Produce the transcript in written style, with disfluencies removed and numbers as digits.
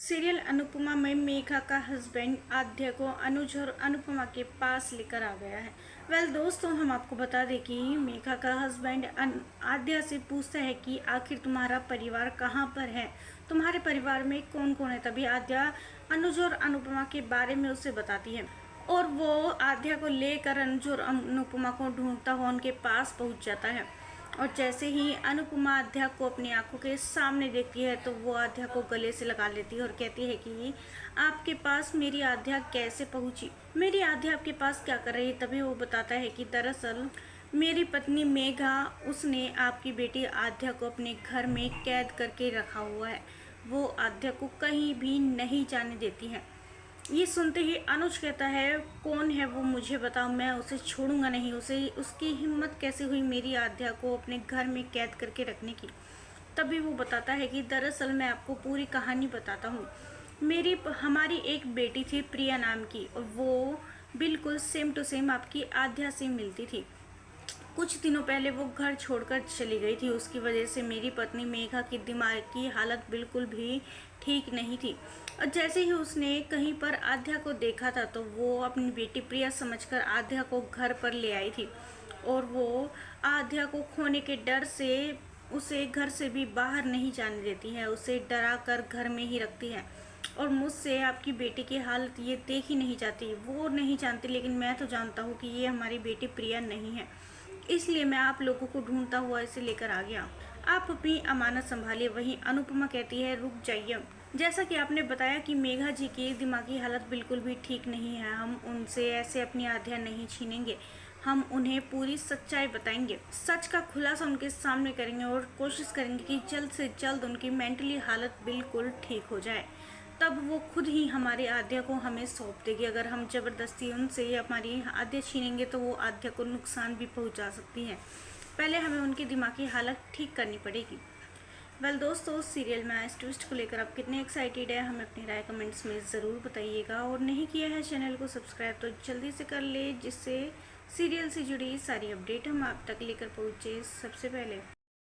Serial Anupama में मेघा का husband आद्या को अनुज और अनुपमा के पास लेकर आ गया है। दोस्तों, हम आपको बता दें कि मेघा का हस्बैंड आद्या से पूछता है कि आखिर तुम्हारा परिवार कहाँ पर है, तुम्हारे परिवार में कौन कौन है। तभी आद्या अनुज और अनुपमा के बारे में उसे बताती है और वो आद्या को लेकर अनुज और अनुपमा को ढूंढता हुआ उनके पास पहुंच जाता है। और जैसे ही अनुपमा आद्या को अपनी आंखों के सामने देखती है तो वो आद्या को गले से लगा लेती है और कहती है कि आपके पास मेरी आद्या कैसे पहुंची, मेरी आद्या आपके पास क्या कर रही है। तभी वो बताता है कि दरअसल मेरी पत्नी मेघा, उसने आपकी बेटी आद्या को अपने घर में कैद करके रखा हुआ है, वो आद्या को कहीं भी नहीं जाने देती है। ये सुनते ही अनुज कहता है, कौन है वो, मुझे बताओ, मैं उसे छोड़ूंगा नहीं। उसे उसकी हिम्मत कैसे हुई मेरी आद्या को अपने घर में कैद करके रखने की। तभी वो बताता है कि दरअसल मैं आपको पूरी कहानी बताता हूँ। हमारी एक बेटी थी प्रिया नाम की, और वो बिल्कुल सेम टू सेम आपकी आद्या से मिलती थी। कुछ दिनों पहले वो घर छोड़कर चली गई थी। उसकी वजह से मेरी पत्नी मेघा की दिमाग की हालत बिल्कुल भी ठीक नहीं थी। और जैसे ही उसने कहीं पर आद्या को देखा था तो वो अपनी बेटी प्रिया समझकर आद्या को घर पर ले आई थी, और वो आद्या को खोने के डर से उसे घर से भी बाहर नहीं जाने देती है, उसे डरा कर घर में ही रखती है। और मुझसे आपकी बेटी की हालत ये देखी नहीं जाती, वो नहीं जानती, लेकिन मैं तो जानता हूँ कि ये हमारी बेटी प्रिया नहीं है। इसलिए मैं आप लोगों को ढूंढता हुआ इसे लेकर आ गया। आप अपनी अमानत संभालिए। वहीं अनुपमा कहती है, रुक जाइए, जैसा कि आपने बताया कि मेघा जी की दिमागी हालत बिल्कुल भी ठीक नहीं है, हम उनसे ऐसे अपनी आद्या नहीं छीनेंगे, हम उन्हें पूरी सच्चाई बताएंगे, सच का खुलासा उनके सामने करेंगे और कोशिश करेंगे कि जल्द से जल्द उनकी मेंटली हालत बिल्कुल ठीक हो जाए। तब वो खुद ही हमारी आद्या को हमें सौंप देगी। अगर हम ज़बरदस्ती उनसे हमारी आद्या छीनेंगे तो वो आद्या को नुकसान भी पहुंचा सकती हैं। पहले हमें उनकी दिमागी हालत ठीक करनी पड़ेगी। दोस्तों, सीरियल में इस ट्विस्ट को लेकर आप कितने एक्साइटेड है, हमें अपनी राय कमेंट्स में ज़रूर बताइएगा। और नहीं किया है चैनल को सब्सक्राइब तो जल्दी से कर ले, जिससे सीरियल से जुड़ी सारी अपडेट हम आप तक लेकर पहुँचे सबसे पहले।